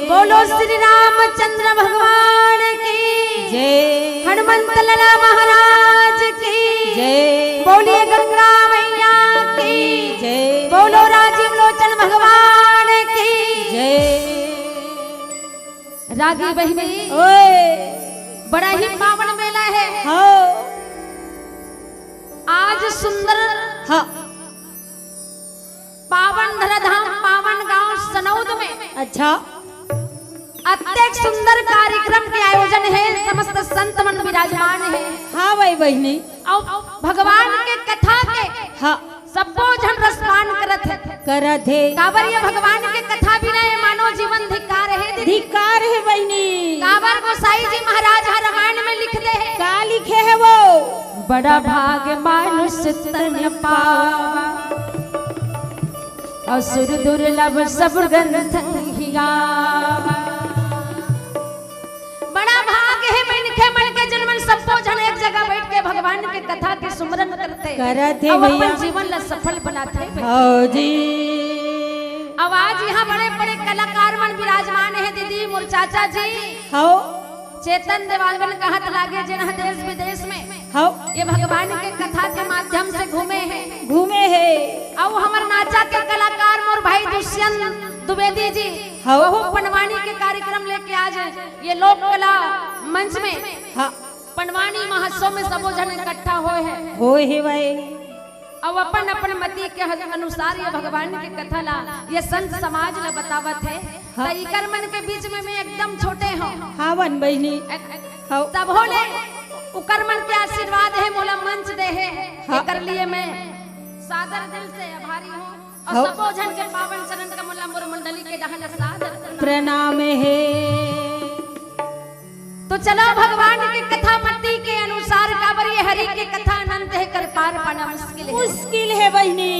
बोलो श्री रामचंद्र भगवान की जय। हनुमंत लाला महाराज की जय। बोलिए गंगा मैया की जय। बोलो राजीव लोचन भगवान की जय। रागी बहनी ओए बड़ा ही पावन मेला है। हाँ आज सुंदर हाँ पावन धराधाम पावन गांव सनौद में अच्छा अत्यंत सुंदर कार्यक्रम के आयोजन है। समस्त संत मन विराजमान है। हाँ भाई बहनी और भगवान के कथा के हाँ सबो जन रसपान करत है। करत है काबर ये भगवान के कथा बिना ये मानव जीवन धिक्कार है। दीदी धिक्कार है बहनी। काबर गोसाई जी महाराज हर रामायण में लिखते हैं का लिखे है वो बड़ा भाग मानुष तन पावा असुर दुर्लभ सब ग्रंथ गावा। बड़ा भाग है मनखे मन के जन्मन सबको जन एक जगह बैठ के भगवान के कथा के सुमरन करते करत है और भैया। अपन जीवन ला सफल बनाते हैं। हाँ जी अब आज यहाँ बड़े बड़े कलाकार मन विराजमान है। दीदी मोर चाचा जी हाँ चेतन देवांगन कहत लागे जिन्ह देश विदेश में हाँ ये भगवान के कथा के माध्यम से घूमे हैं। घूमे है अब हमर नाचा के कलाकार मोर भाई दुष्यंत द्विवेदी जी हाँ। वह पनवानी के कार्यक्रम लेके आज ये लोक कला मंच में हाँ पनवानी महोत्सव में सबो जन इकट्ठा हुए हैं। हो है भाई अब अपन अपन मति के अनुसार ये भगवान की कथा ला ये संत समाज ला बतावत है। हाँ। तो इकर मन के बीच में मैं एकदम छोटे हूँ। हाँ बन बहनी हाँ तब होले उकर मन के आशीर्वाद है मोला मंच दे है। हाँ। कर लिए मैं सादर दिल से आभारी हूँ और हाँ। सबो जन के पावन चरण का मोला मोर मंडली के दहन सादर प्रणाम है। तो चलो भगवान की कथा मति के अनुसार काबर ये हरि के कथा अनंत है कर पार पाना मुश्किल है। मुश्किल है बहनी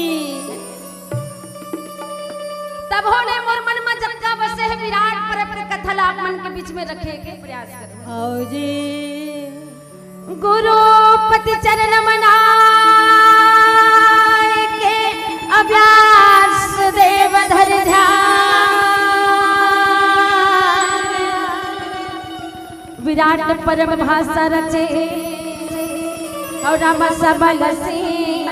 तब होले मोर मन में जब का बसे है विराट पर अपने कथा ला मन के बीच में रखे के प्रयास करो। हाँ जी गुरुपति चरण मनाए के अभ्यास देव धर ध्यान विराट परम भाषा रचे और राम सबल सिंह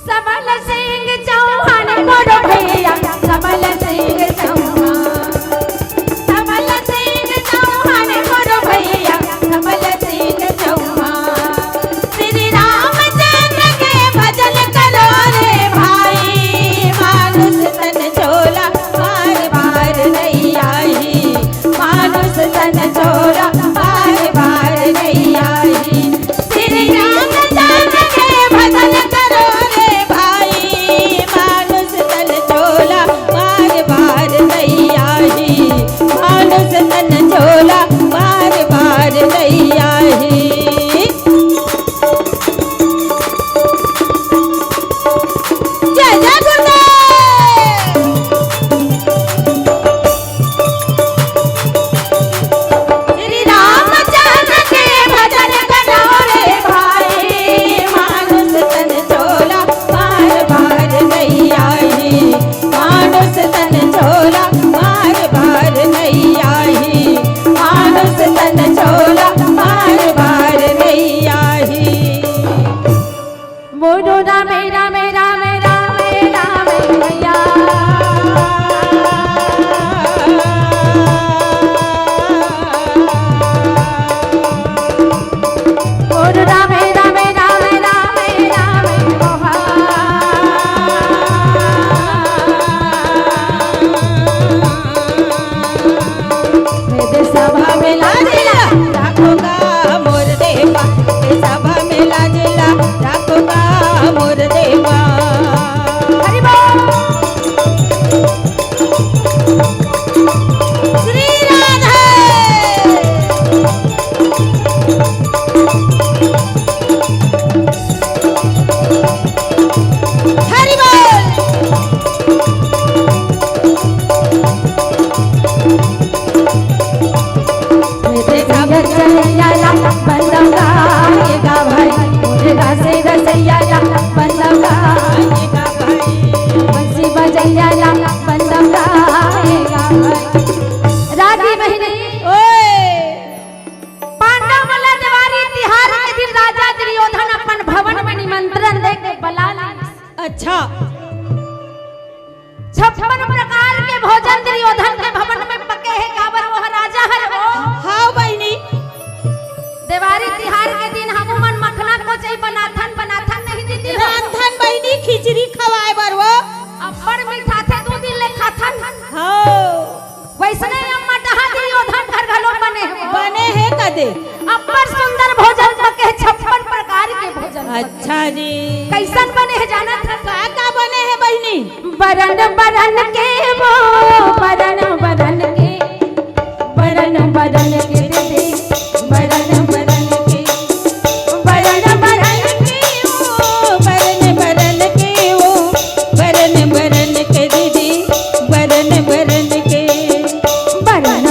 सबल सिंह चौहान बड़ो भैया सबल सिंह चौहान सबल सिंह चौहान बड़ो भैया सबल सिंह चौहान श्री रामचंद्र के भजन करो रे भाई मानुष तन चोला बार बार नहीं आई मानुष तन चोला बार बार नहीं आई श्री रामचंद्र के भजन करो रे भाई मानुष तन चोला बार बार नहीं आई मानुष तन चोला बार बार नहीं आई। जय जय गुरुदेव। श्री रामचंद्र के भजन करो रे भाई मानुष तन चोला बार बार नहीं आई मानुष तन चोला बार बार नहीं आई मानुष तन चोला बार बार नहीं आई। बोलो रामे रामे रामे रामे राम 56 प्रकार के भोजन दुर्योधन के भवन में पके है काबर वो राजा है वो। हाँ बहनी। देवारी तिहार के दिन हम मन मखना को चाहिए बनाथन नहीं दीदी हो। रांधन बहनी खिचड़ी खवाए बर वो। अब्बड़ मीठा थे 2 दिन ले खाथन। हाँ वैसने अम्मा डहा दुर्योधन घर घलो बने हैं कदे। अब्बड़ सुंदर भोजन पके 56 प्रकार के भोजन। अच्छा जी। कैसन बने है जाना था? का बने हैं बहनी? बरन बरन के वो बरन बरन के दीदी बरन बरन के बरन बरन के वो बरन बरन के वो बरन बरन के दीदी बरन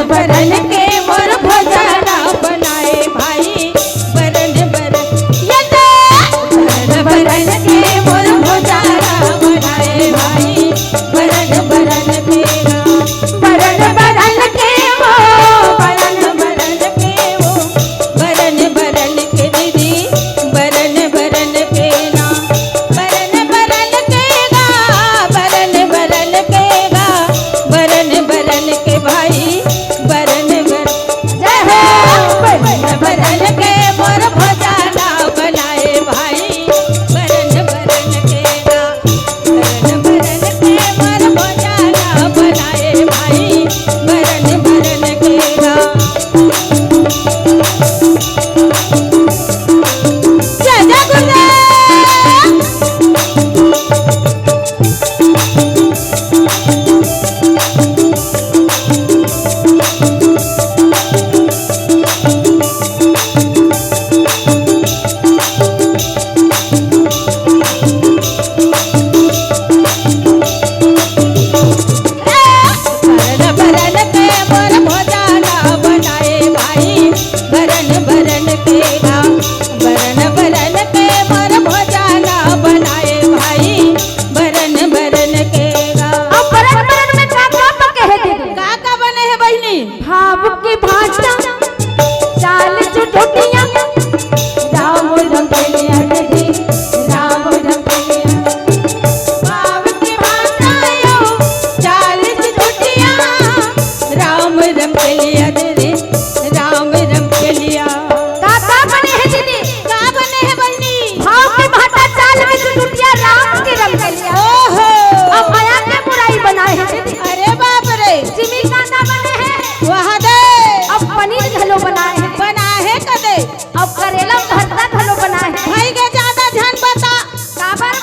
बरन के मोर भोजना बनाए भाई बरन बरन ये बरन बरन के मोर भोजना बनाए भाई बरन बरन के बरन बरन के वो बरन बरन के वो बरन बरन के दीदी बरन बरन के ना बरन बरन के गा बरन बरन के गा बरन बरन के भाई बरन बरन जय हो बरन बरन के मोर भोजना बनाए भाई बरन बरन के गा बरन बरन के मोर भोजना बनाए भाई बरन बरन के गा जय जय गुरुदेव। बरन बरन के मोर भोजना बनाए भाई बरन बरन के गा बरन बरन के मोर भोजना बनाए भाई बरन बरन के गा। अब बरन बरन में का पके है दीदी? का बने है बहनी? भाव की भाषा चाल चुटकियां राम रंगलिया दीदी राम रंगलिया भाव की भाषायो चालीस छुट्टियां राम रम के लिया दीदी राम रम के लिया। का बने है दीदी? का बने है बहनी? भाव की भाषा चाल में चुटकियां राम के रंगलिया। ओहो अब माया के बुराई बनाए है दीदी। अरे बाप रे जिमी कांदा बने हैं। वहाँ दे अब पनीर घलो बनाए हैं। बना है कदे। अब करेला भरता घलो बनाए हैं। भाई के ज्यादा झन बता काबर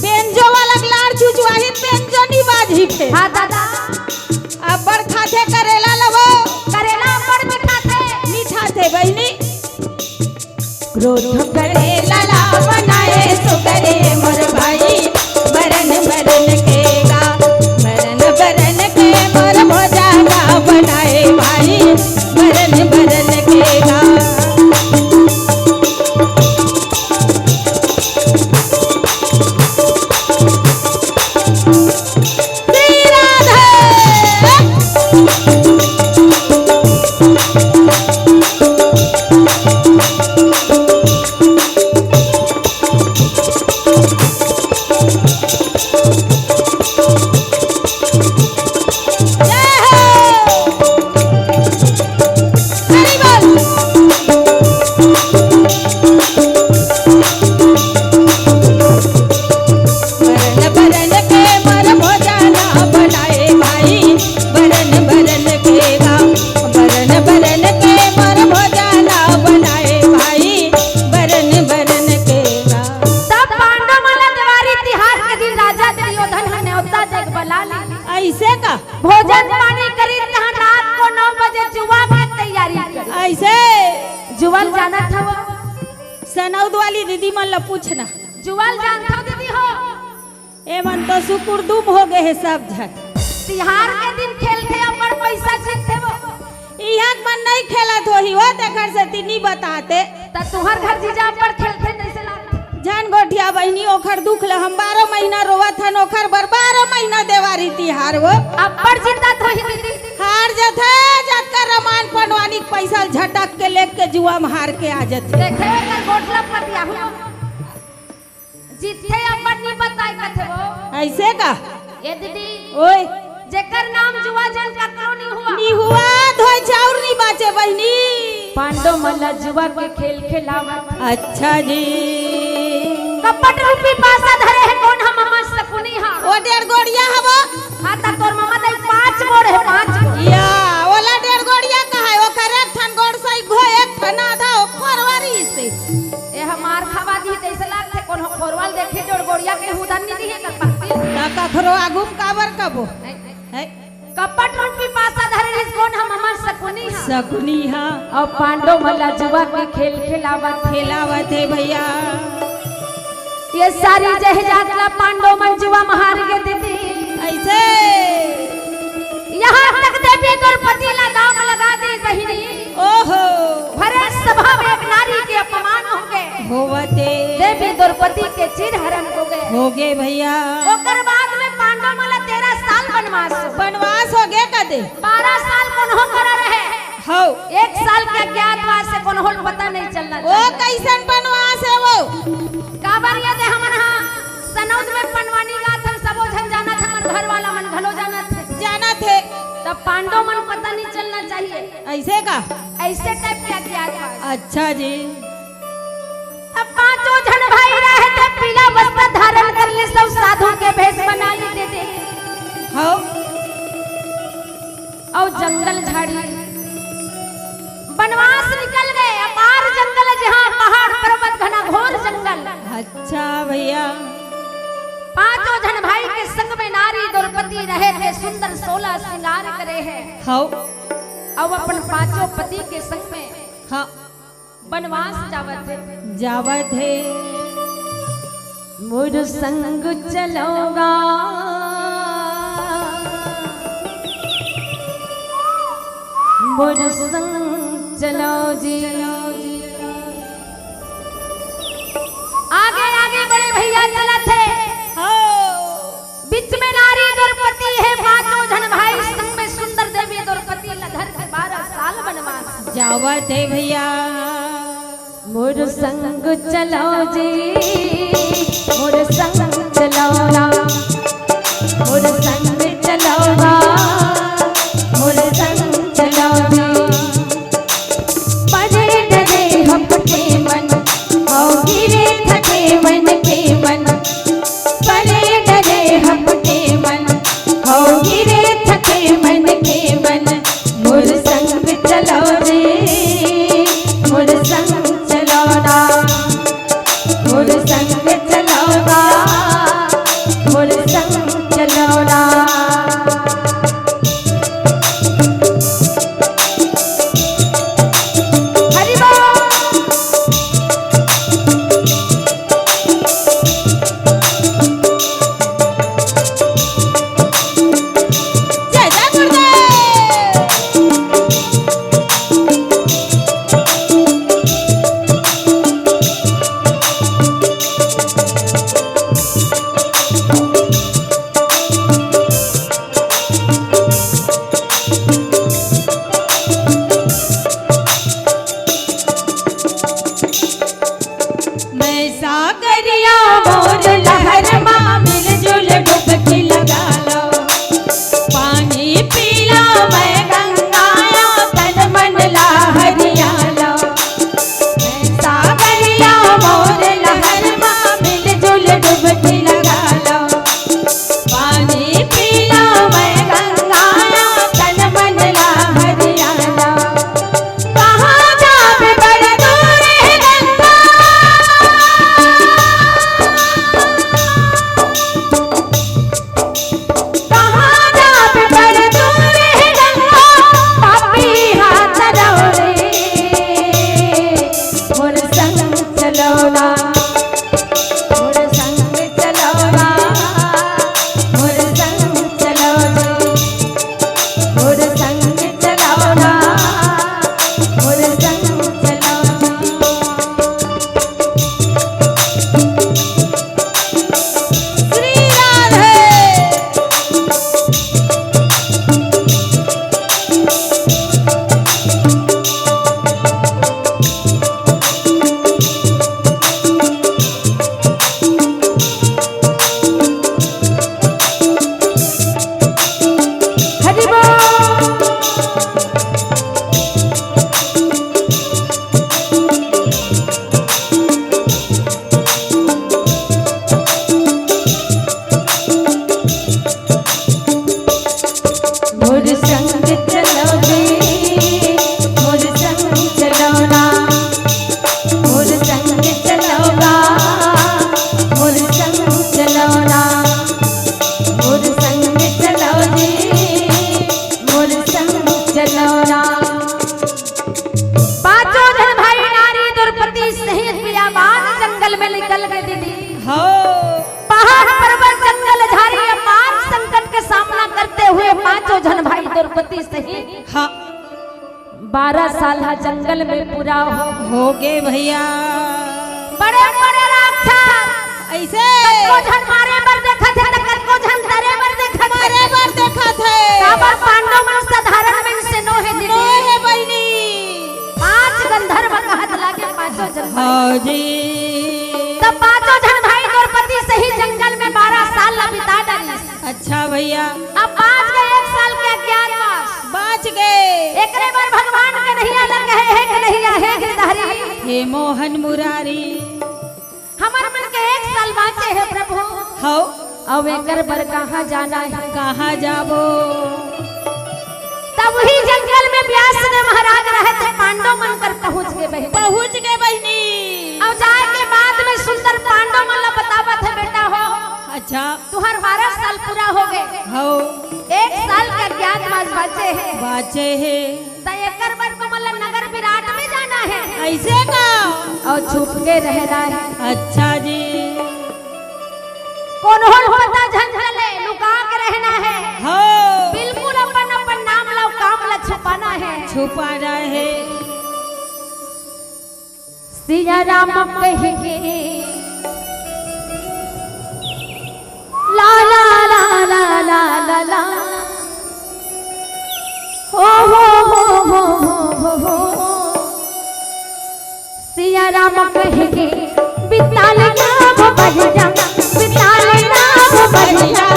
बेंजो वाला लाड़ चुचवाही बेंजो नी बाजी थे। हाँ दादा अब्बड़ खाते करेला लवो करेला अब्बड़ मीठा थे। मीठा थे बहनी। क्रोध करेला ला बनाए सो करे मोर भाई बरन बरन के गा बरन बरन के मोर भोजना बनाए भाई बरन बरन के गा। श्री राधे भोजन पानी करी तहाँ रात को 9 बजे जुआ की तैयारी करी। ऐसे जुआल जाना था वो सनौद वाली दीदी मन ला पूछना। जुआल जानता दीदी हो ए मन तो सुकुर दुम हो गए है सब झट। तिहार के दिन खेलते अमर पैसा जीतते वो यहाँ मन नहीं खेला तो ही हो तेकर से तिनी बताते त तुहर घर जीजा पर खेलते कैसे लागते जान गोठिया बहनी ओखर दुख ल हम 12 महीना रोवत हन ओखर बर 12 महीना देवारी तिहार हो अब्बड़ जीता तो ही दीदी हार जथे जत कर रमान पनवानी के पैसा झटक के लेके जुआ में हार के आ जथे देखे कर गोठला पतिया हो जीते अब्बड़ बताए कथे वो ऐसे का ये दीदी ओए जेकर नाम जुआ जन का करो नहीं हुआ नी हुआ धोई चाउर नहीं बाचे बहनी पांडव मल्ला जुआ के खेल खेलावत अच्छा जी कपट रूपी पासा धरे है कौन हम ममा सकुनी हा ओ 1.5 गोड़िया हवा हाँ ता तोर ममा दई 5 गोड़ है 5 गोड़ या ओला 1.5 गोड़िया कहा है ओ करे ठन गोड़ सही घो एक ठन आधा ओ परवारी से ए हमार खावा दी तैसे लाग थे कौन हो खोरवाल देखे जोड़ गोड़िया के हुदन नहीं दी है कर पक्ति ना कखरो आगुम काबर कबो है कपट रूपी पासा धरे है कौन हम ममा सकुनी हा सकुनी हां और पांडव मल्ला जुआ के खेल खेलावत खेलावत है भैया ये सारी जहजात ला पांडव मन जुआ महार के दीदी ऐसे यहाँ तक देवी द्रौपदी ला दाम लगा दी बहिनी ओहो भरे सभा में एक नारी के अपमान हो गए होवते देवी द्रौपदी के चिर हरण हो गए भैया ओकर बाद में पांडव मला 13 साल वनवास हो गए कदे 12 साल कौन हो कर रहे हो 1 साल के अज्ञातवास से कौन होल पता नहीं चलना वो कैसन वनवास है वो काबर ये दे हमन हां सनौद में पनवानी गाथ हम सबो झन जाना था मन घर वाला मन घलो जाना थे तब पांडव मन पता नहीं चलना चाहिए ऐसे का ऐसे टाइप क्या अज्ञातवास अच्छा जी अब पांचों जन भाई रहे थे पीला वस्त्र धारण कर ले सब साधु के भेष बना लेते थे हो और जंगल झाड़ी वनवास निकल गए अपार जंगल जहाँ पहाड़ पर्वत घना घोर जंगल अच्छा भैया पांचों जन भाई के संग में नारी द्रौपदी रहे थे सुंदर 16 श्रृंगार करे हैं हो अब अपन पांचों पति के संग में हाँ वनवास जावत है मुझ संग चलोगा मुझ संग चलो जी आगे आगे बड़े भैया चला थे बीच में नारी द्रौपदी है पांचों जन भाई संग में सुंदर देवी द्रौपदी लधर के 12 साल वनवास जावत है भैया मोर संग चलो जी मोर संग चलो ना मोर संग चलो ना मोर संग चलो जी परे डरे हपटे मन और गिरे थके मन के मन परे डरे हपटे मन और गिरे थके मन के मन मोर संग चलो रे मोर संग चलो ना मोर संग चलो ना मोर संग चलो ना हरि बोल जय जय गुरुदेव 12 साल जंगल में पूरा हो गए भैया बड़े बड़े राक्षस ऐसे को झन मारे बर देखा थे तकर को झन तरे बर देखा थे मारे बर देखा थे काबर पांडव मन साधारण मन से नो है नो है बहनी 5 गंधर्व कहत लागे पांचों जन हाँ जी तब पांचों जन भाई द्रौपदी सही जंगल में 12 साल बिता डाली अच्छा भैया अब 5 गए 1 साल के अज्ञातवास बच गए एकरे बार भगवान के नहीं अलग है कि नहीं है गिरधारी हे मोहन मुरारी हमर मन के 1 साल बाचे है प्रभु हो अब एकर बर कहां जाना है कहाँ जाबो तब वही जंगल में व्यास ने महाराज रहे थे पांडव मन कर पहुंच गए बहनी अब जाए के बाद में सुंदर पांडव मन ला बतावत है बेटा हो अच्छा तुहर 12 साल पूरा हो गए हो 1 साल का ज्ञातवास बाचे है बाचे है त एकर बर तुमला नगर विराट में जाना है ऐसे का और छुप के रहना है अच्छा जी कौन हो पता झंझले लुका के रहना है हो बिल्कुल अपन अपन नाम ला काम ला छुपाना है छुपा रहे सिया राम कह के ला ला ला ला ला ला ला हो सिया राम कह के बिताल नाम बढ़िया बिताल नाम बढ़िया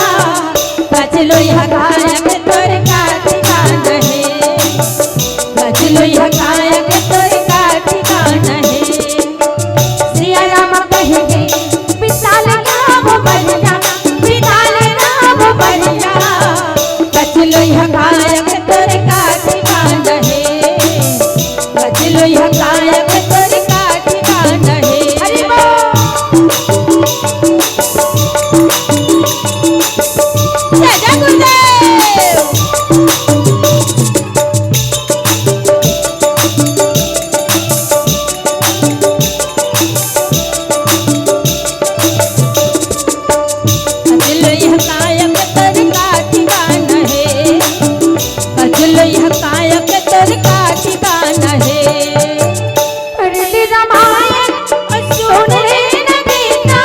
बचलो यह गायक तोर का ठिकाना है बचलो यह गायक तोर का ठिकाना है सिया राम कह के बिताल नाम बढ़िया बिताल नाम बढ़िया बचलो यह गायक तोर का ठिकाना है बचलो यह गायक तोर का ठिकाना है हरि बोल जय जय गुरुदेव बचलो यह गायक तोर का ठिकाना है बचलो यह गायक तोर का ठिकाना है पढ़ली रामायण और सुन ले न गीता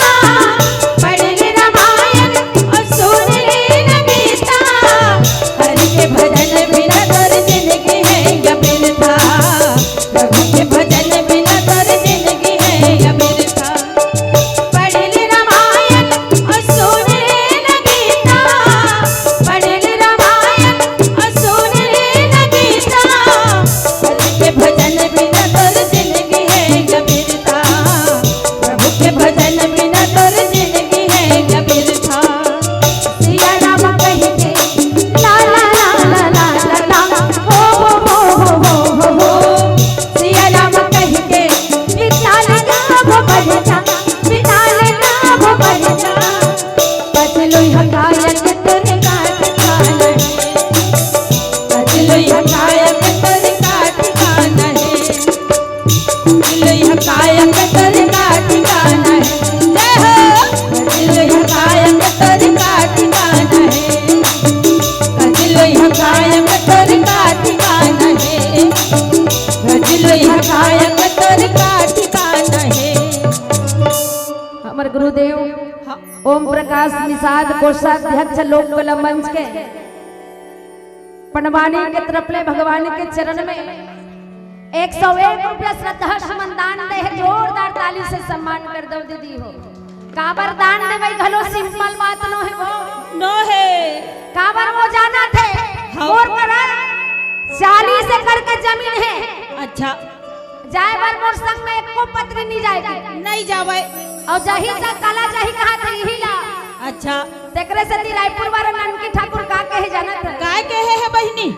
पढ़ली रामायण और सुन ले न गीता हरि के भजन बिना तोर जिंदगी है या बिरथा प्रभु के भजन बिना तोर जिंदगी है या बिरथा पढ़ली रामायण और सुन ले न गीता पढ़ली रामायण और सुन ले न गीता हरि के भजन बिना तोर जिंदगी है या बिरथा प्रभु के भजन बिना तोर जिंदगी है या बिरथा सिया राम कह के ला ला ला ला ला ला ला हो सिया राम कह के बिताल नाम बढ़िया बिताल नाम बढ़िया बचलो यह गायक तोर का ठिकाना है बचलो यह गायक तोर का ठिकाना है बचलो यह गायक तोर का ठिकाना है जय हो बचलो यह गायक तोर का ठिकाना है बचलो यह गायक तोर का ठिकाना है बचलो यह गायक तोर का ठिकाना है हमर गुरुदेव ओम प्रकाश निषाद कोषाध्यक्ष लोक कला मंच के पनवानी के तरफ ले भगवान के चरण में 101 रुपया श्रद्धा सुमन दान दे है जोरदार ताली से सम्मान कर दो दीदी हो काबर दान दे भाई घलो सिंपल बात नो है वो नो है काबर वो जाना थे हाँ। और करा 40 एकड़ के जमीन है अच्छा जाए बार मोर संग में एको पत्नी नहीं जाएगी नहीं जावे और जही तक काला जही कहा था यही ला अच्छा तेकरे से रायपुर वाला ननकी ठाकुर का कहे जानत है काय कहे है बहिनी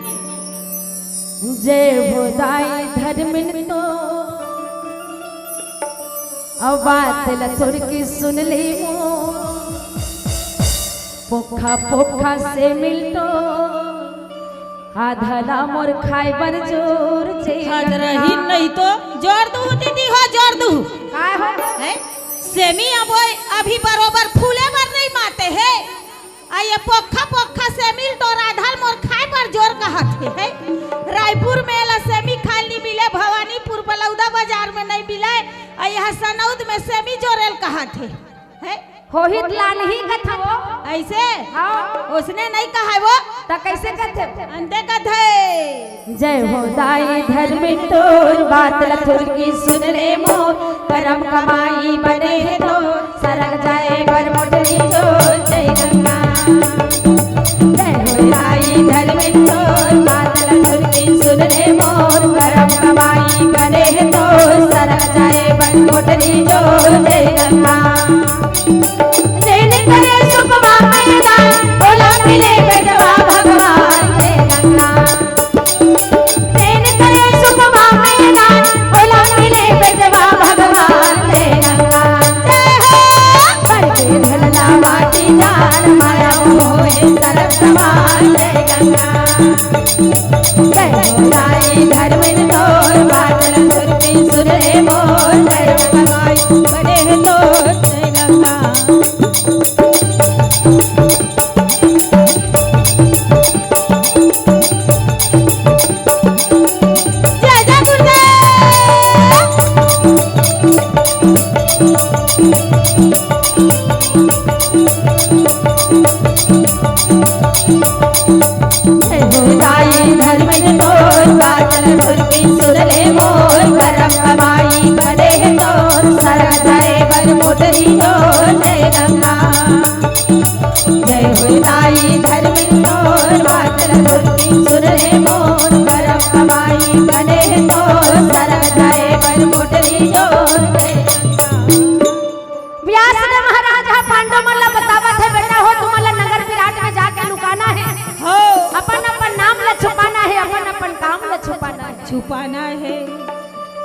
जय हो दाई धर्मिन तो अब बात लथुर की सुन ली पोखा पोखा से मिलतो आधला मोर खाए बर जोर जे हद रही नहीं तो जोर दू दीदी हो जोर दू काय हो है सेमी अभी बरोबर फूले पर नहीं माते है आ ये पोखा पोखा सेमी तो राधल मोर खाए पर जोर कहत है रायपुर में ला सेमी खाए यहाँ सनौद में सेमी जोरेल कहाँ थे है होहित लाल ही कथा वो ऐसे हाँ उसने नहीं कहा है वो तो कैसे कहते अंधे कथे जय हो दाई धर्म तोर बात लथुर की सुन रे मोर करम कमाई बने है तो सरग जाए बर मोटरी जो जय गंगा जय हो दाई धर्म तोर बात लथुर की सुन रे मोर करम कमाई बने है तो सरग जाए बर मोटरी जो जय गंगा करे सुख मांगेगा बोला मिले बेटवा भगवान जय गंगा तेन करे सुख मांगेगा बोला मिले बेटवा भगवान जय गंगा जय हो करके ढलना माटी जान माया होए सरग समान जय गंगा जय हो दाई धर्म तोर बादल सुरती सुन रे मोर जय कमाई बड़े तो जय गंगा छुपाना है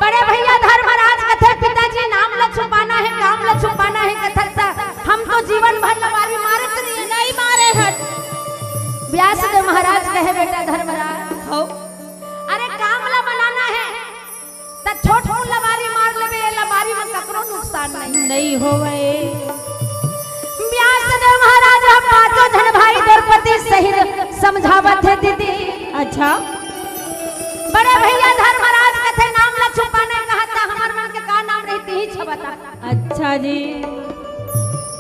बड़े भैया धर्मराज कथे पिताजी नाम ला छुपाना है काम ला छुपाना है कथकता हम तो जीवन भर लवारी मारत रही नहीं मारे हट व्यासदेव महाराज कहे बेटा धर्मराज हो अरे काम ला बनाना है त छोट छोट लवारी मार लेबे लवारी में ककरो नुकसान नहीं होवे व्यासदेव महाराज हम पांचों जन भाई द्रौपदी सहित समझावत है दीदी अच्छा बड़े भैया धर्मराज कथे नाम ला छुपाने कहता हमार मन के का नाम रहती ही छबता अच्छा जी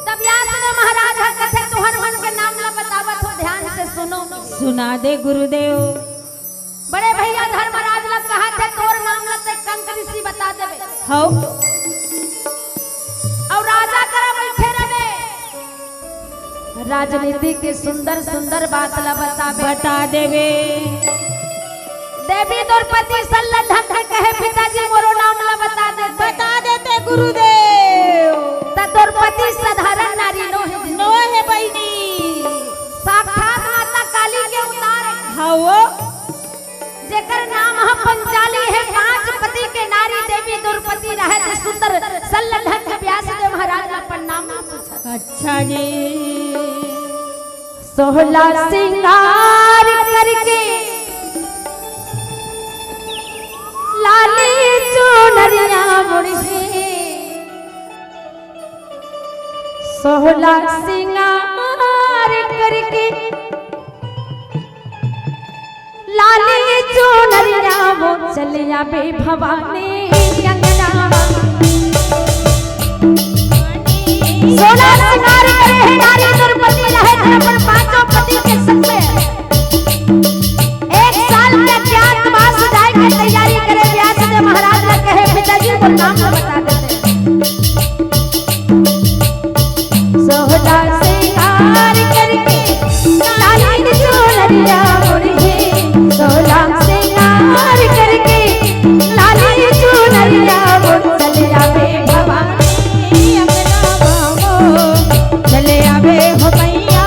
तब व्यासदेव महाराज कथे तुहर मन के नाम ला बतावत हो ध्यान से सुनो सुना दे गुरुदेव बड़े भैया धर्मराज ला कहा थे तोर नाम ला ते कंक ऋषि बता देबे हो और राजा करे बैठे रहे राजनीति के सुंदर सुंदर बात ला बता देबे देवी द्रौपदी सल्लल्लाहु ढंग कहे पिताजी मोरो नाम ला बता देते गुरुदेव त द्रौपदी साधारण नारी नो है बहिनी साक्षात माता काली के अवतार हाओ जेकर नाम है पंचाली है पांच पति के नारी देवी द्रौपदी रहत सुंदर सल्लल्लाहु ढंग व्यासदेव महाराज अपन नाम पूछा अच्छा जी सोहला सिंगार करके लाली चुनरिया मुड़ी सोहला सिंगार करके लाली चुनरिया वो चलिया बे भवानी अंगना सोहला सिंगार करे है नारी द्रौपदी रहे अपन पांचों पति के संग में एक साल के अज्ञातवास जाए के तैयारी करे व्यासदेव महाराज ने कहे पिताजी को नाम बता देते सोहला सिंगार करके लाली चुनरिया मुड़ी सोहला सिंगार करके लाली चुनरिया मुड़ी चले आवे भवानी अंगना चले आवे हो मैया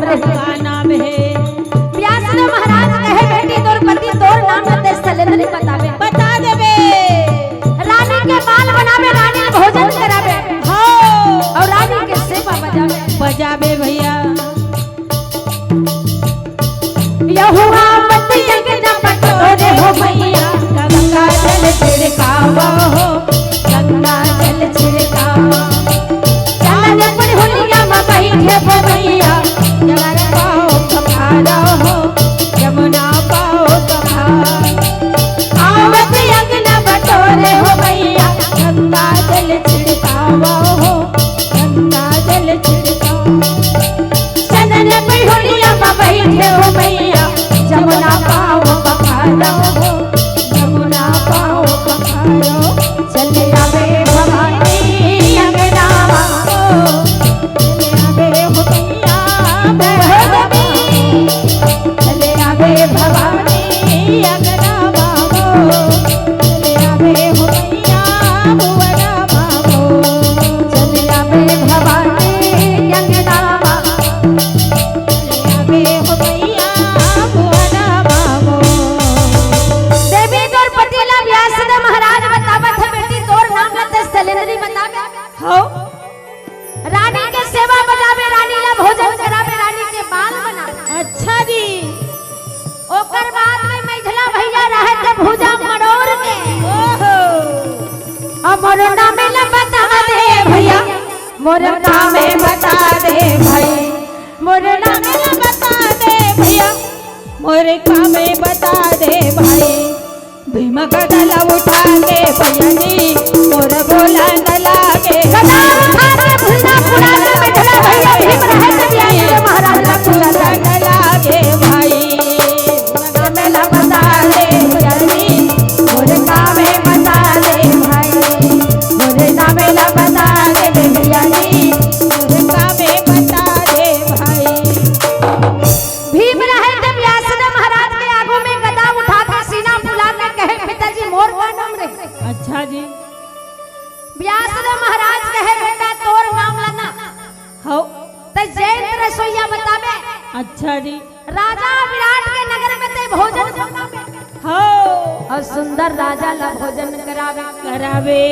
रही का नाम है व्यास ने महाराज कहे बेटी द्रौपदी तोर नाम लते सलेंद्री बतावे बता देबे रानी के बाल बनावे रानी के भोजन करावे हो और रानी के सेवा बजावे बजाबे भैया यहुआ पति अंगना बटोरे हो मैया गंगा जल छिड़कावा हो गंगा जल छिड़कावा चलन पर होलिया में बैठे हो मैया जगर पाओ पखारा हो यमुना पाओ पखार आवत अंगना बटोरे हो मैया गंगा जल छिड़कावा हो गंगा जल छिड़कावा चलन पर होलिया में बैठे हो मैया जमुना पाओ पखारो हो यमुना पाओ पखारो चले आवे भवानी अंगना हो चले आवे हो मैया चले आवे भवानी अंगना बाबो चले आवे हो मैया भुवना बाबो चले आवे भवानी अंगना चले आवे हो मैया भुवना बाबो देवी द्रौपदी ला व्यास ने महाराज बतावत है बेटी तोर नाम लते सलेंद्री बतावे हो रानी के सेवा बजावे रानी ला भोजन करावे रानी के बाल बनावे अच्छा जी ओकर बाद में मैझला भैया रहे थे भुजा मरोड़ के ओहो मोर नाम ला बता दे भैया मोर नाम बता दे भाई मोर नाम ला बता दे भैया मोरे कामे बता दे भाई भीम गदला उठा के भैया जी मोर बोला न लागे गदा उठा के भुजा पुरा के मैझला भैया भीम रहे थे व्यास ने महाराज ला पूजा न लागे भाई नाम ला बता दे भैया जी मोर नाम बता दे भाई मोर नाम ला बता दे भैया जी मोरे कामे बता दे भाई भीम रहे थे व्यास ने महाराज के आगू में गदा उठा के सीना फुला के कहे पिताजी मोर का नाम रे अच्छा जी व्यास ने महाराज कहे बेटा तोर नाम लना हो त जैन रसोईया बतावे अच्छा जी राजा विराट के नगर में ते भोजन पकावे हो और सुंदर राजा ला भोजन करावे करावे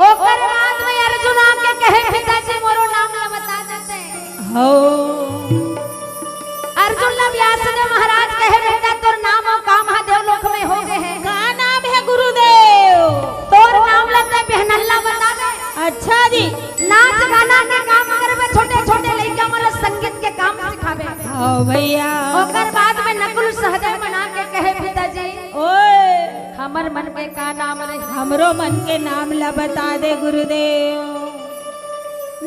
ओकर बाद में अर्जुन आके कहे पिताजी मोरो नाम ला बता देते हो अर्जुन ला व्यास ने महाराज कहे बेटा तोर नाम और काम है देवलोक में हो गए हैं का नाम है गुरुदेव तोर नाम लते पहनल्ला बता दे अच्छा जी नाच गाना के काम करबे छोटे छोटे लइका मन संगीत के काम सिखावे हो भैया ओकर बाद में नकुल सहदेव बना के कहे पिताजी ओए हमर मन के का नाम रे हमरो मन के नाम ला बता दे गुरुदेव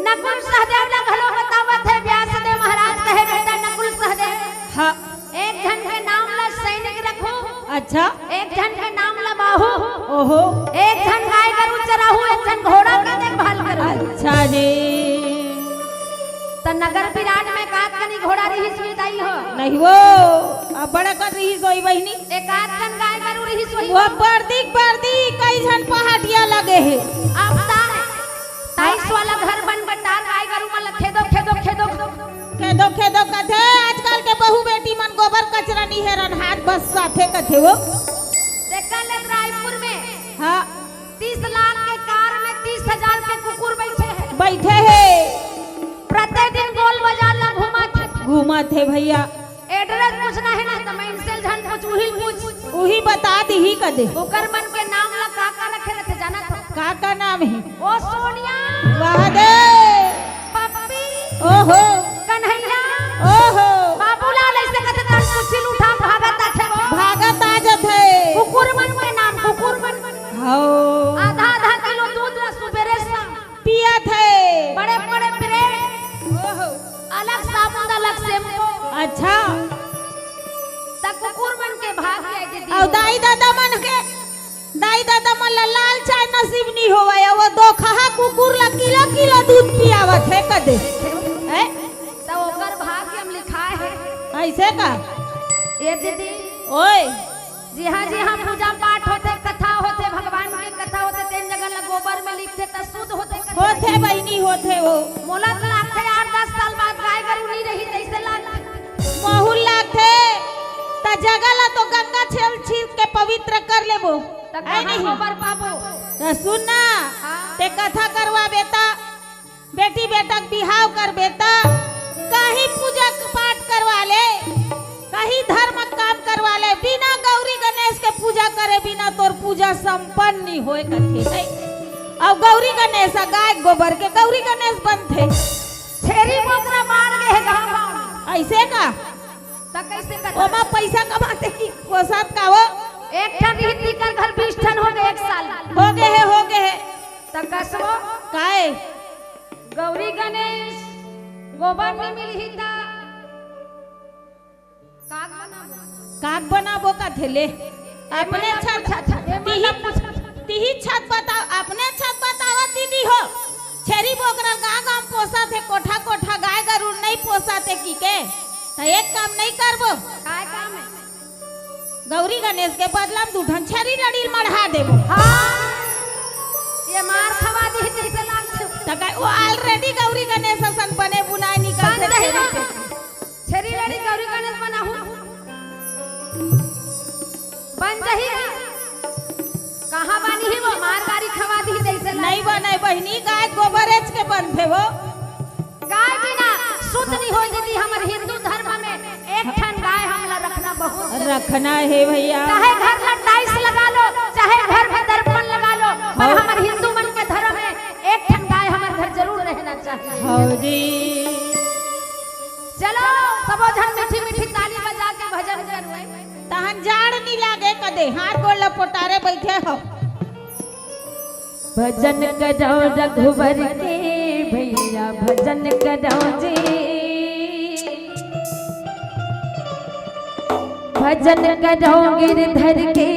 नकुल सहदेव ला घलो बतावत है व्यास देव महाराज कहे बेटा नकुल सहदेव हाँ एक जन के नाम ला सैनिक रखो अच्छा एक जन के नाम ला बाहु ओहो एक जन गाय गरु चराहू एक जन घोड़ा का देखभाल करो अच्छा जी त नगर विराट में कात कनी घोड़ा रही सुविधाई हो नहीं वो अब बड़ा कर रही सोई बहनी एक आध जन गाय गरु रही सुई वो पर्दी कई झन पहाटिया लगे है अब ताइस वाला घर बन बटा गाय गरु मन खेदो खेदो खेदो खेदो खेदो कथे आजकल के बहू बेटी मन गोबर कचरा नहीं है रन हाथ बस साथे कथे वो देखा ले रायपुर में हाँ 30 लाख के कार में 30,000 के कुकुर बैठे हैं बैठे है प्रतिदिन गोल बाजार ला घूमा थे भैया एड्रेस पूछना है ना तो मैं इनसे झन पूछ वही बता दी ही कदे ओकर मन के नाम ला का रखे रहते जाना था का नाम है ओ सोनिया वाह दे पप्पी ओहो कन्हैया ओहो बाबूलाल ऐसे कहते तन कुर्सी उठा भागत आथे वो भागत आ जाते कुकुर मन के नाम कुकुर मन हो आधा आधा किलो दूध ला सुबेरे शाम पिया थे बड़े बड़े ब्रेड ओहो अलग साबुन अलग शैम्पू अच्छा तक कुकुर मन के भाग गए दीदी और दाई दादा मन ला लाल चाय नसीब नहीं होवा वो दो खहा कुकुर ला किलो किलो दूध पियावत है कदे हैं तो ओकर भाग के हम लिखाए है ऐसे का ये दीदी ओए जी हाँ पूजा पाठ होते कथा होते भगवान के कथा होते तीन जगह ला गोबर में लिखते त शुद्ध होते होते बहनी होते वो मोला तो लगते 8-10 साल बाद गाय गरु नहीं रही पवित्र कर लेबो तक ऐ नहीं गोबर पाबो तो सुन ना ते कथा करवा बेटा बेटी बेटा बिहाव कर बेटा कहीं पूजा पाठ करवा ले कहीं धर्म काम करवा ले बिना गौरी गणेश के पूजा करे बिना तोर पूजा संपन्न नहीं होए कथे अब गौरी गणेश गाय गोबर के गौरी गणेश बनथे छेरी मोकरा मार गए गांव ऐसे का तक कैसे कर ओमा पैसा कमाते की पोसात का वो एक ठन रीति कर घर 20 ठन हो गए 1 साल हो गए है तक कसबो काए गौरी गणेश गोबर में मिलही ता काक बनाबो का थेले अपने छत तिही छत बता अपने छत बतावा दीदी हो छेरी बोकरा गांव पोसा थे कोठा कोठा गाय गरुड़ नहीं पोसा थे की के तो एक काम नहीं करबो काय काम है गौरी गणेश के बदला में 2 ठन छेरी रड़ी मढ़ा देबो हां ये मार खवा दी जैसे लागछ त काय वो ऑलरेडी गौरी गणेश सन बने बुनाई निकल थे छेरी रड़ी गौरी गणेश बनाहू बन जही कहां बनी ही वो मार गाड़ी खवा दी जैसे नहीं बने बहनी गाय गोबरेज के बनथे वो गाय बिना शुद्ध नहीं हो यदि हमर हिंदू धर्म में एक ठन गाय हमला रखना बहुत रखना है भैया चाहे घर में टाइल्स लगा लो चाहे घर में दर्पण लगा लो पर हमर हिंदू मन के धर्म में एक ठन गाय हमर घर जरूर रहना चाहिए हौदी चलो सबो जन मीठी मीठी ताली बजा के भजन करवे तहन जाड़ नहीं लागे कदे हाथ गोड़ लपोटारे बैठे हो भजन करो रघुवर के भैया भजन करो जी भजन करो गिरधर के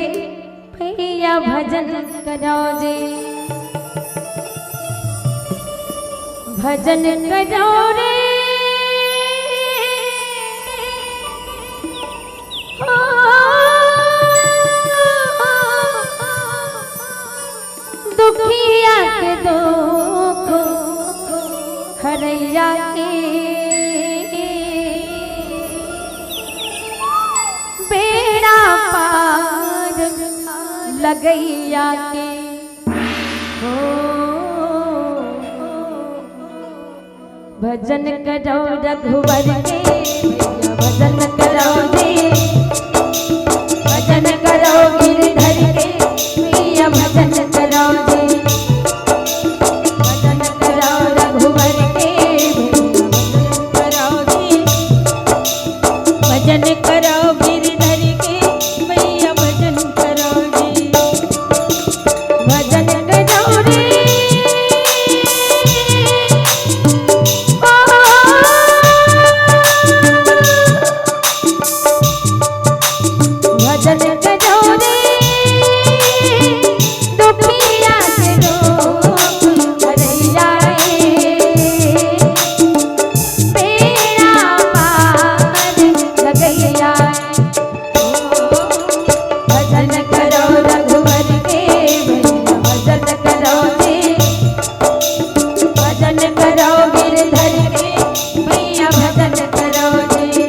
भैया भजन करो जी भजन करो रे दुखिया के दुख हरैया के बेड़ा पार लगैया के हो भजन करो रघुवर के भैया भजन करो जी भजन करो गिरधर के भैया भजन करो जी भजन करो रघुवर के भैया भजन करो जी भजन करो गिरधर के भैया भजन करो जी भजन करो रे भजन करो रे दुखिया के दुख हरैया बेड़ा पार लगैया भजन करो रघुवर के भैया भजन करो जी भजन करो गिरधर के भैया भजन करो जी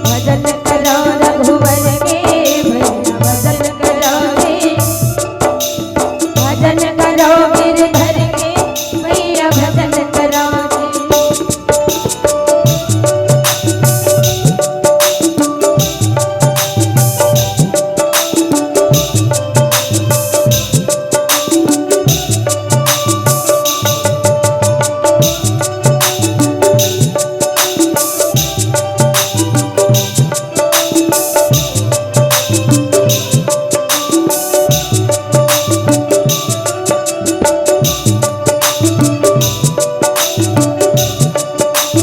भजन करो रघुवर के भैया भजन करो जी भजन करो गिरधर के भैया भजन करो जी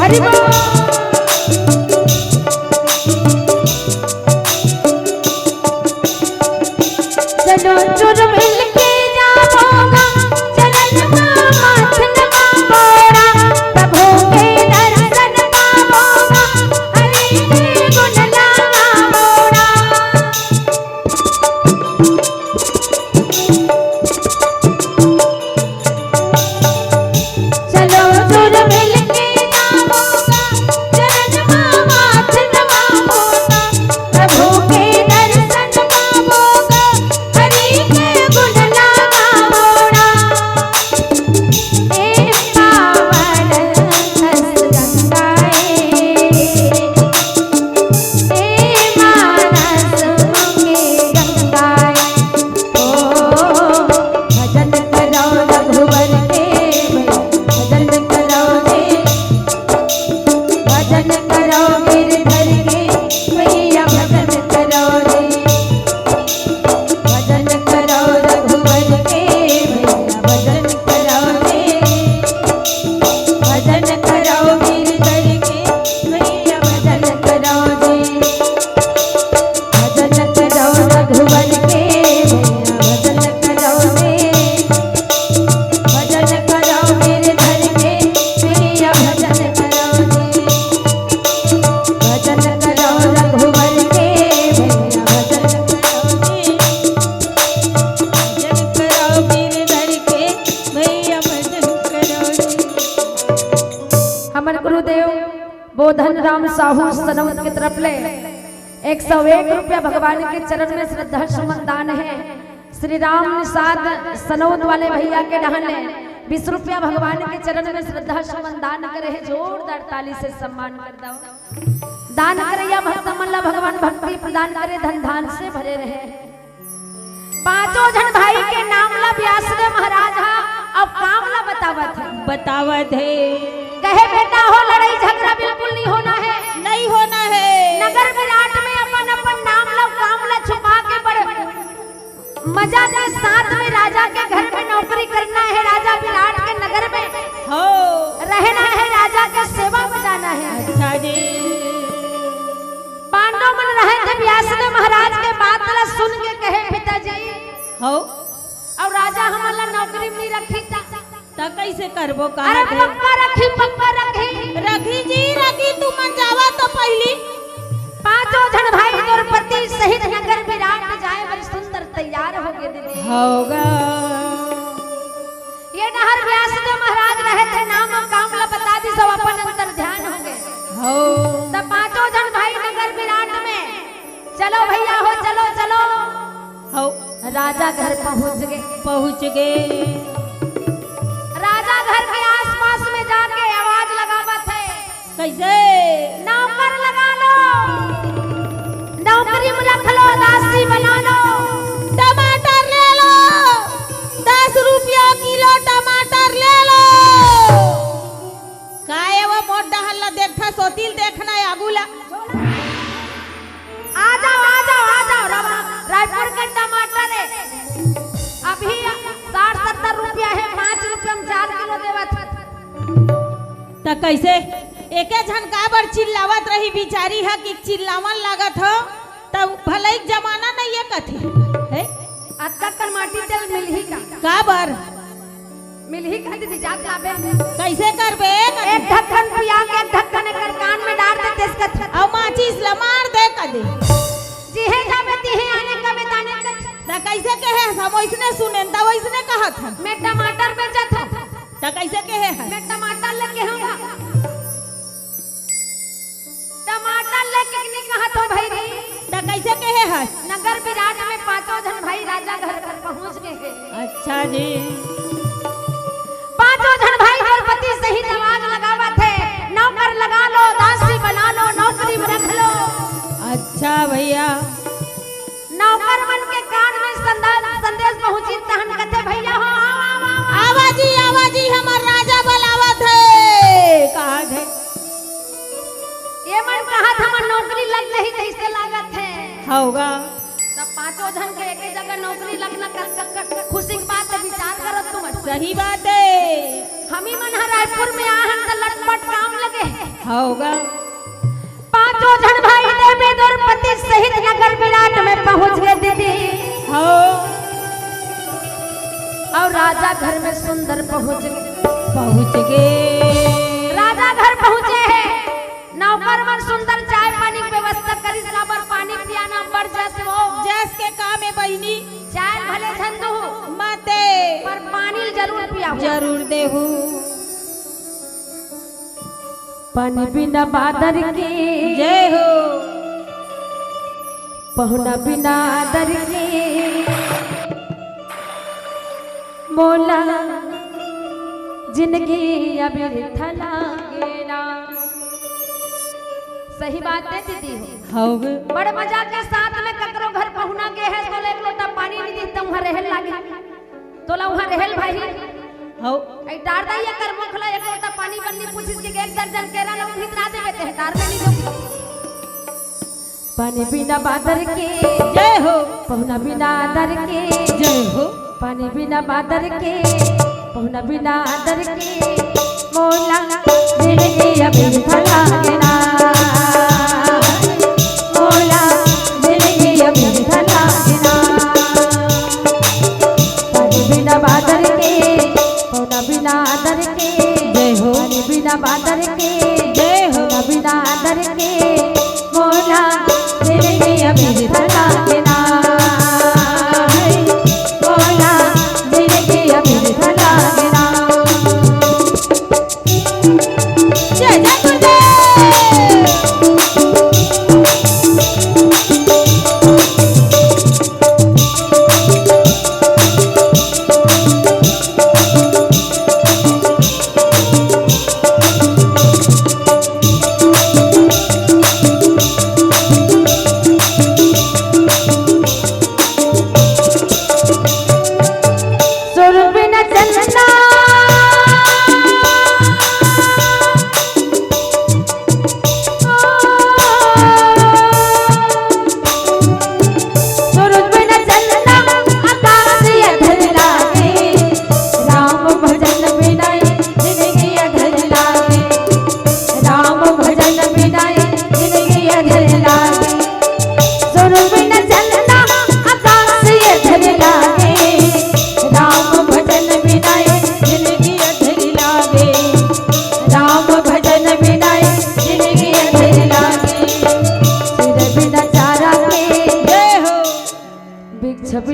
हरि बोल चलो चुर मिल के जाओगा चरण माथ नवाओगा प्रभु के दर्शन पाओगा हरि के गुण गाओगा चलो चुर मिल के जाओगा गुरुदेव बोधन राम साहू सनौत की तरफ ले 101 रुपया भगवान के चरण में श्रद्धा सुमन दान है। श्री राम निषाद सनौत वाले भैया के डहने 20 रुपया भगवान के चरण में श्रद्धा सुमन दान करे है। जोरदार ताली से सम्मान कर दो। दान करैया भक्त मल्ला भगवान भक्ति प्रदान करे, धन धान से भरे रहे। पांचों जन भाई के नाम ला व्यासदेव महाराज हा अब काम ला बतावत है। कहे बेटा हो लड़ाई झगड़ा बिल्कुल नहीं होना है, नहीं होना है। नगर विराट में अपन अपन नाम ला काम ला छुपा के बड़े मजा के साथ में राजा के घर में नौकरी करना है। राजा विराट के नगर में हो रहना है, राजा के सेवा में जाना है। अच्छा जी। पांडव मन रहे थे व्यासदेव महाराज के बात ला सुन के कहे पिताजी हो और राजा हमारा नौकरी में रखी था त कैसे करबो का? अरे पक्का रखी रखी जी रखी। तू मन जावा तो पहली पांचों जन भाई द्रौपदी सहित नगर विराट जाए बड़ी सुंदर तैयार हो गए दीदी। होगा ये नहर व्यासदेव महाराज रहे थे, नाम और काम ला बता दी, सब अपन अंतर ध्यान हो गए। हो तब पांचों जन भाई नगर विराट में चलो भैया हो चलो चलो। हो राजा घर पहुंच गए। राजा घर के आसपास में जाके आवाज लगावत है। कैसे? नौकर लगा लो, नौकरी में रख लो, दासी बना लो। टमाटर ले लो, 10 रुपया किलो टमाटर ले लो। काहे वो मोटा हल्ला देखा सोतिल देखना है आगुला। आ जाओ रायपुर के टमाटर है अभी 60-70 रुपया है, 5 रुपया में 4 किलो देवत। त कैसे एके झनका बर चिल्लावत रही बिचारी है कि चिल्लावन लागत हो। तब भले जमाना नहीं है कथी है। अत्ता कर माटी तेल मिलही का बर मिलही का दीदी जात लाबे कैसे करबे? एक ढक्कन पिया के एक ढक्कन कर कान में डाल दे तेज कथ और माचिस लमार दे कदे जी है जाबे ती है आने का बताने का। त कैसे कहे हम ओइसने सुने त ओइसने कहत हम। मैं टमाटर बेचत हूं त कैसे कहे है? मैं टमाटर लेके आऊंगा। टमाटर लेके नहीं कहा तो भाई त कैसे कहे है? नगर विराट में पांचों जन भाई राजा घर पर पहुंच गए हैं। अच्छा जी। पांचों जन भाई द्रौपदी सहित आवाज लगावत है, नौकर लगा लो, दासी बना लो, नौकरी में रख लो। अच्छा भैया। नौकर मन के कान में संदेश पहुंची तहन कहते भैया हो आवाजी हमार राजा बुलावत है। कहा है ये मन कहा था मन नौकरी लग नहीं जैसे लागत है। होगा तब पांचों जन के एक जगह नौकरी लगना कर खुशी की बात है, विचार करो तुम। सही बात है। हम ही मन रायपुर में आहन तो लटपट काम लगे होगा। पांचों जन भाई देवी द्रौपदी सहित नगर विराट में पहुंच गए दीदी। हो और राजा घर में सुंदर पहुंच गए। राजा घर पहुंचे हैं, नौकर मन सुंदर चाय पानी की व्यवस्था करी, साबर पानी पियाना बड़ जस वो जस के काम है बहिनी। चाय भले झंडू मते पर पानी जरूर पिया जरूर देहू। पानी बिना बादर के जय हो, पहुना बिना दर के मोला जिंदगी अभी थला गेना। सही बात है दीदी। होगा बड़े मजा के साथ में ककरो घर पहुना गए है तो एक लोटा पानी नहीं देता वहां रहल लागे तो ला वहां रहल भाई हो आई डार दैया कर मुखला एक लोटा पानी बन्नी पूछिस के एक दर्जन केरा लोग भितरा देवे ते डार में नहीं दो। पानी बिना बादर के जय हो, पहुना बिना दर के जय हो। पानी बिना बादर के पहुना बिना दर के मोला जिंदगी अभी थला गेना। मोला जिंदगी अभी थला गेना। पानी बिना बादर के पहुना बिना दर के जय हो, पानी बिना बादर के जय हो। पहुना बिना दर के मोला जिंदगी अभी थला गेना। मोला जिंदगी अभी थला गेना। जय जय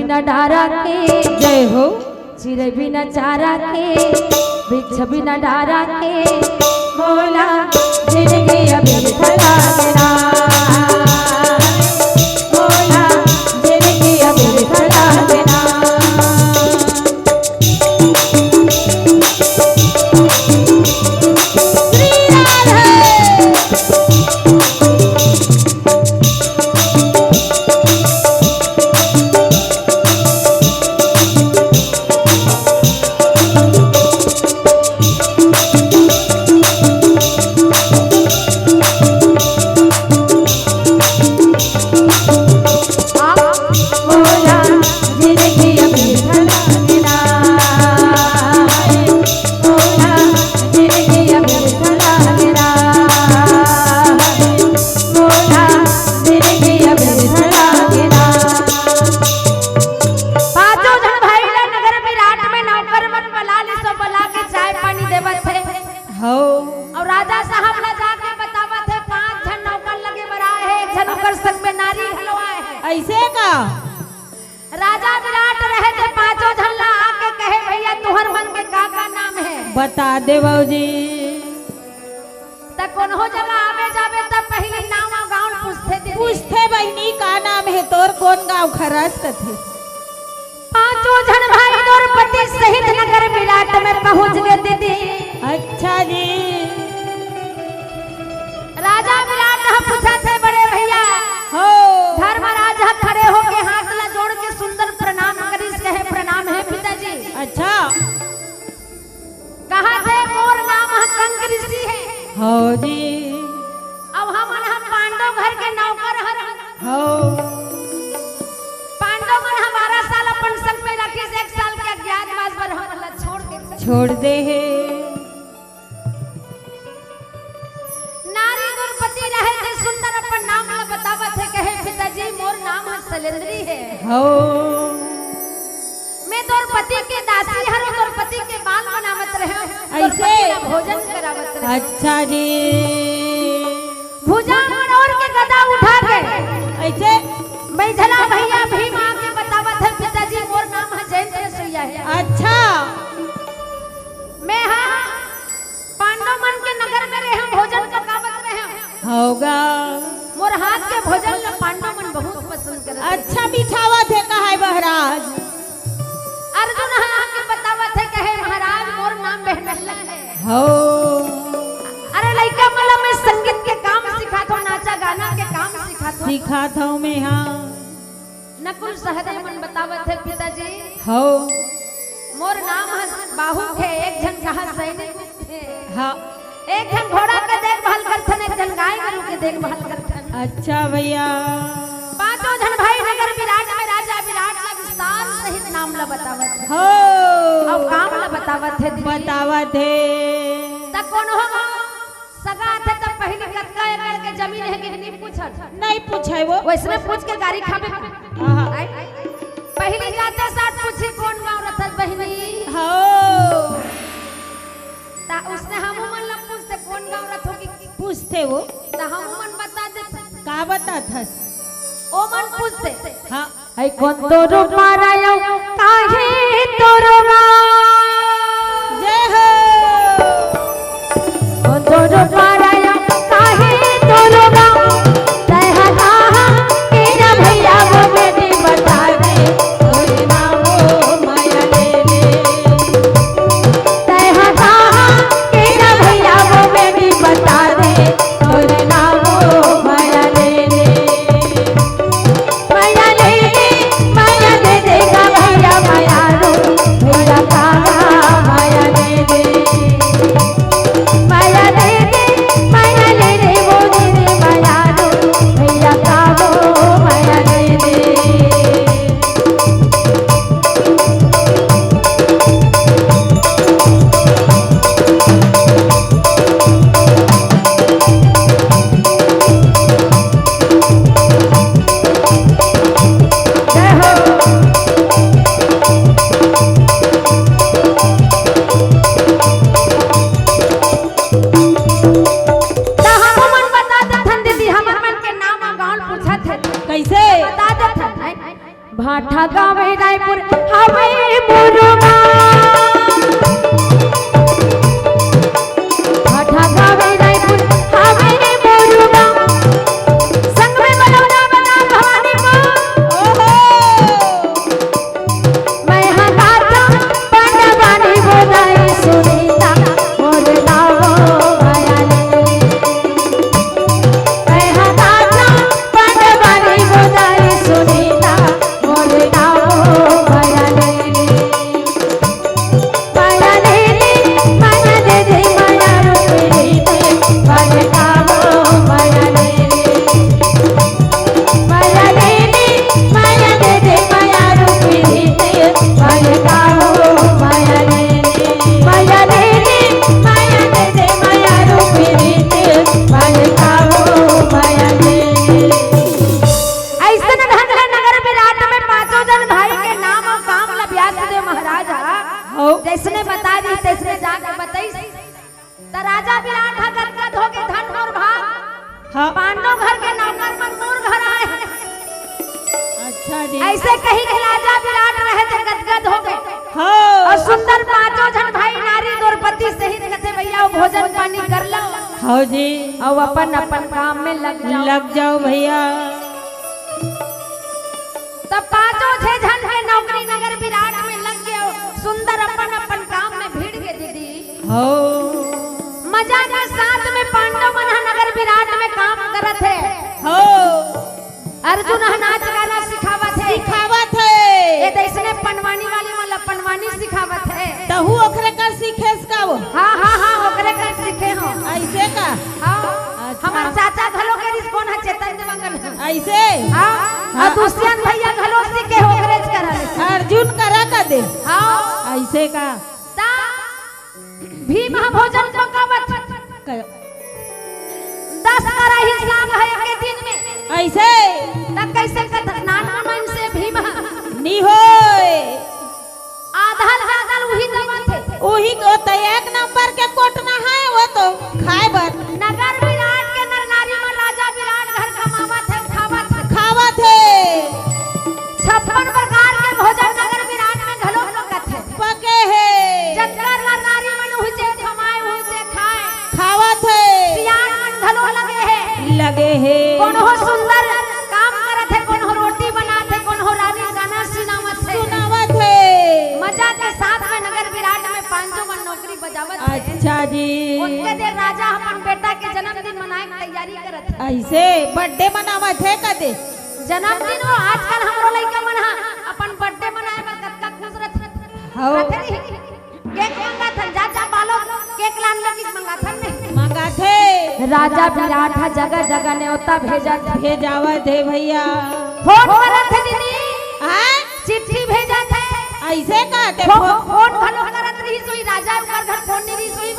बिना डारा के जय हो चिड़ै बिना चारा के वृक्ष बिना डारा के मोला जिंदगी अभी थला मेरा मोला जिंदगी अभी थला मेरा ऐसे का राजा विराट रहे थे पांचों झल्ला आके कहे भैया तुहर मन के का नाम है बता दे बाबूजी तब कौन हो जगह आवे जावे तब पहले नाम और गांव पूछते बहनी का नाम है तोर कौन गांव खरस कथे पांचों जन भाई द्रौपदी सहित नगर विराट में पहुंच गए दीदी अच्छा जी राजा विराट हम पूछा थे बड़े भैया हो धर्मराज खड़े होके हाथ ला जोड़ के सुंदर प्रणाम करिस कहे प्रणाम है पिताजी अच्छा कहा थे मोर नाम कंक ऋषि है हो जी अब हम पांडव घर के नौकर हर हो पांडव मन हमारा साल अपन संग में रखे से 1 साल के अज्ञातवास पर हम छोड़ दे है नारी द्रौपदी रहे थे सुंदर अपन नाम ला बतावत है कहे पिताजी मोर नाम है शैलेंद्री है हो मैं द्रौपदी के दासी हर द्रौपदी के बाल बनावत रहे ऐसे भोजन करावत रहे अच्छा जी भुजा मरोड़ के गदा उठा के ऐसे बैठला भैया भीम आके बतावत है पिताजी मोर नाम है जयेंद्र सैया है अच्छा मैं हाँ पांडव मन के नगर में रहे भोजन पकावत रहे होगा मोर हाथ के भोजन ला पांडव मन बहुत पसंद करत अच्छा बिठावा थे कहा है महाराज अर्जुन आके बतावत है कहे महाराज मोर नाम बेहनल्ला है हो अरे लइका मला मैं संगीत के काम सिखात हूं नाचा गाना के काम सिखात हूं सिखाता हूँ मैं हाँ नकुल सहदेव मन बतावत है पिताजी हो मोर नाम है बाहु के एक जन कहा सैनिक थे हाँ एक जन घोड़ा के देखभाल करथन एक जन गाय गरू के देखभाल करथन अच्छा भैया पांचों जन भाई नगर विराट में राजा विराट का विस्तार सहित नाम ला बतावत है हो अब काम ला बतावत है बतावा थे तब कौन होगा सगा थे तब पहले कतका एकड़ के जमीन है कि नहीं पूछत नहीं पूछे वो वैसने पूछ के गाड़ी खाबे आहा। पहले जाते साथ पूछी कौन गांव रथत बहिनी हो ता उसने हम मन ला पूछते कौन गांव रथ होगी पूछते वो ता हम मन बता देते का बता थस ओ मन पूछते हाँ आई कौन तोरो मारायो काहे तोरो जय हो कौन तोरो मारायो काहे तोरो तह कहा तेरा भैया वो बेटी बता दे तोरे नामो माया दे दे तह कहा तेरा भैया वो बेटी बता दे तोरे नामो माया दे दे माया दे देगा भैया माया रो भैया का माया दे दे माया दे दे हाँ। पांडव घर के नौकर मजदूर घर आए। अच्छा जी। ऐसे कहीं के राजा विराट रहे थे, गदगद हो गए। हाँ। और सुंदर पांचों जन भाई नारी द्रौपदी सहित कहते भैया वो भोजन पानी कर लो हाँ जी। और अपन अपन काम में लग जाओ भैया। तब पांचों छह जन के नौकरी नगर विराट में लग गए। सुंदर अपन अपन काम में भीड़ के दीदी हो मजा के साथ में पांडव मन नगर विराट में काम करत है। हो अर्जुन नाच गाना सिखावत है। ये देशने पनवानी वाली मतलब पनवानी सिखावत है। तहु ओकरे कर सीखे का वो। हाँ ओकरे कर सीखे हो। ऐसे का। हाँ अच्छा। हमार चाचा घलो के रिस कौन है चेतन देवंगन। ऐसे। हाँ और दुष्यंत भैया घलो सीखे हो ओकरे करल। अर्जुन करा का दे। हाँ ऐसे का। ता भीम भोजन पकावत 10 करा हिसाब है एक दिन में। ऐसे तब कैसे कथ नाना मन से भीम नी होए आधा ज्यादा वही दवा थे। वही को तो एक नंबर के कोटना है वो तो खाए बर। नगर विराट के नर नारी में राजा विराट घर कमावा थे खावा थे। 56 प्रकार के भोजन नगर विराट में घलो पकत है पके है। जत्कर नर नारी मन हुई से कमाए हुई से खाए खावा थे। सियान मन घलो लगे है। कौन हो सुंदर काम करत है, कौन हो रोटी बनात है, कौन हो रानी गाना सुनावत है। मजा के साथ में नगर विराट में पांचों मन नौकरी बजावत है। अच्छा जी। उनके देर राजा अपन बेटा के जन्मदिन मनाए की तैयारी करत है। ऐसे बर्थडे मनावत है कदे। जन्मदिन वो आजकल हमरो लइका मन अपन बर्थडे मनाए बर कतका खुश रहत हो। केक मंगात है, जा बालो केक लान लगी मंगाथन नहीं मंगा थे। राजा विराट जगह जगह न्योता भेजावत है भैया। फोन करत है दीदी। हाँ चिट्ठी भेजत है। ऐसे का ते फोन घलो करत रही सोई राजा कर घर फोन नहीं रही सोई।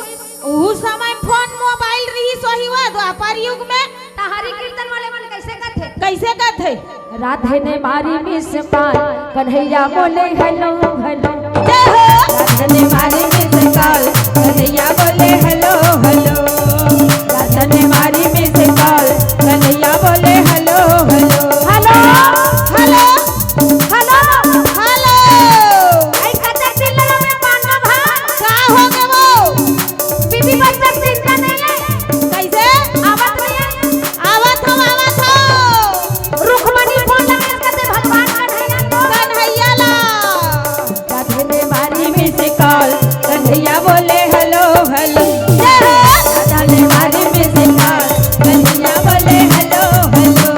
उस समय फोन मोबाइल रही सोही हुआ द्वापर युग में। तहारी कीर्तन वाले मन कैसे कथे। राधे ने मारी मिस पार कन्हैया बोले हेलो हेलो। राधा ने मारी मिस कॉल कन्हैया बोले हेलो हेलो। राधा ने मारी मिस कॉल कन्हैया बोले hello hello. Hello hello hello hello. आई खतर चिल्लर में पाना भा का हो गए वो। बीबी बच्चा चिंता नहीं है। कैसे आवत नहीं आवत हो। रुखमणी फोन लगा के भगवान कन्हैया को कन्हैया ला। राधे ने मारी मिस कॉल कन्हैया बोले हेलो हेलो। राधा ने मारी मिस कॉल कन्हैया बोले हेलो हेलो।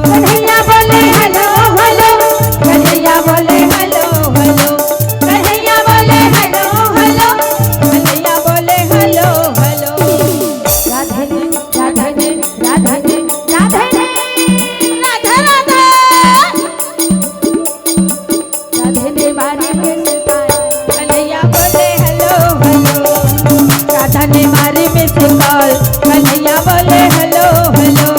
कन्हैया बोले हेलो हेलो। कन्हैया बोले हेलो हेलो। कन्हैया बोले हेलो हेलो। कन्हैया बोले हेलो हेलो। राधे ने राधे ने राधे ने राधे ने राधा राधा। राधे ने मारी मिस कन्हैया बोले हेलो हेलो। राधा ने मारी मिस कॉल कन्हैया बोले हेलो हेलो।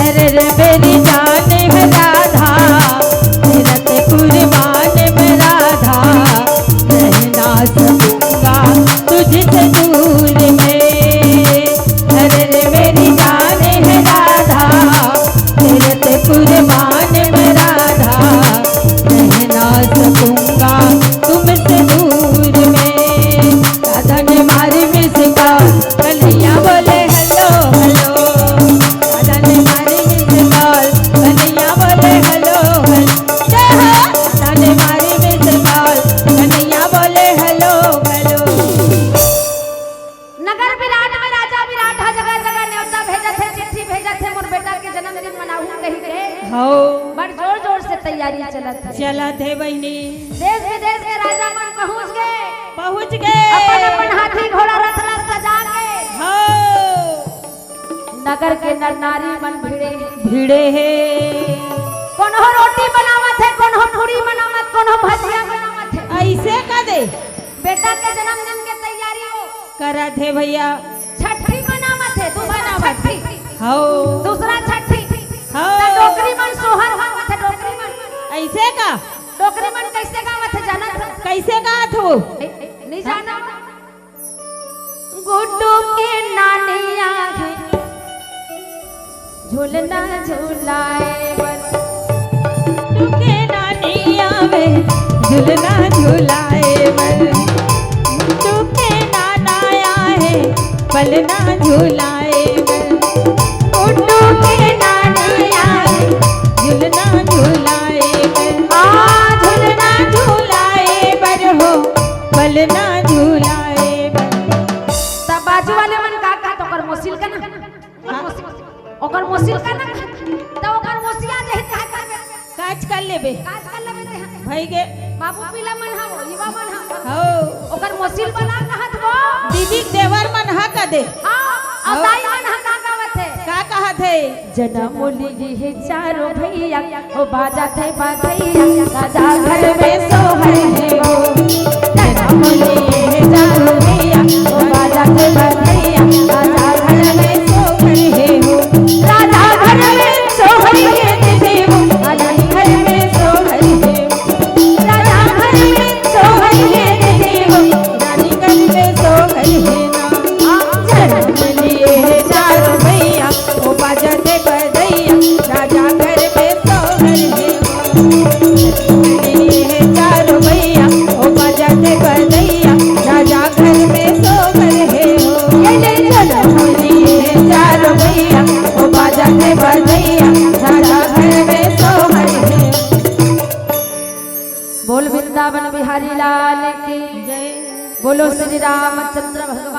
अरे रे मेरी जान है राधा तेरा ते कुर्बान में राधा। रह ना सकूंगा तुझसे दूर में। अरे रे मेरी जान है राधा तेरे ते कुर्बान में राधा। रह ना सकूंगा तुमसे दूर में। राधा ने मारी मिस कॉल कन्हैया बोले हेलो हेलो। राधा ने मारी मिस कॉल कन्हैया बोले हेलो हेलो। राधा ने मारी मिस कॉल कन्हैया बोले हेलो हेलो। नगर विराट में राजा विराट जगह जगह न्योता भेजत है, चिट्ठी भेजत है मोर बेटा के जन्मदिन मनाऊ कही के। हो बड़ जोर जोर से तैयारी चलत है। चलत है बहनी। देश विदेश के राजा मन पहुंच गए। पहुँच अपन गए। अपन हाथी घोड़ा रथ सजा के हो नगर के नर नारी मन भिड़े। भिड़े है। कौन हो रोटी बनावत है, कौन हो पूरी बनावत, कौन हो भजिया बनावत है। ऐसे का दे बेटा के जन्मदिन के तैयारी हो करत है भैया। छठी बनावत है, दूसरा छठी हो दूसरा छठी हो डोकरी मन सोहर होवत है। डोकरी मन झूलना झूलाए बर टूके नानी आवे झूलना झूलाए बर टूके नाना आए पलना झूलाए बर उठो के नानी आए झूलना झूलाए बर झूलना झूलाए बर हो पलना झूलाए बर तब बाजू वाले मन का तो ओकर मोसिल का ना ओकर मोसिल का ना तो ओकर मोसिया जे का करबे काज कर लेबे काज कर लेबे ते भाई गे बाबू पीला मन हाओ युवा मन हाओ हो ओकर मोसिल बना कहत वो दीदी देवर मन हा का दे हां अदाई मन हा का गावत है का कहत है जनम ली है चारों भैया ओ बाजा थे बाधैया राजा घर में सोहर है वो जनम ली है चारों भैया ओ बाजा थे बाधैया राजा घर में सोहर है वो राजा घर में सोहर है देव राजा घर में सोहर है राजा घर में सोहर है देव रानी घर में सोहर है ना जनम लिए है चारों भैया ओ बाजते बधैया राजा घर में सोहर है चारों भैया ओ बाजते बधैया राजा घर में सोहर है ये ले चलो लिए चारों भैया ओ बाजते बधैया राजा घर में सोहर है बोल वृंदावन बिहारी लाल की जय बोलो श्री रामचंद्र भगवान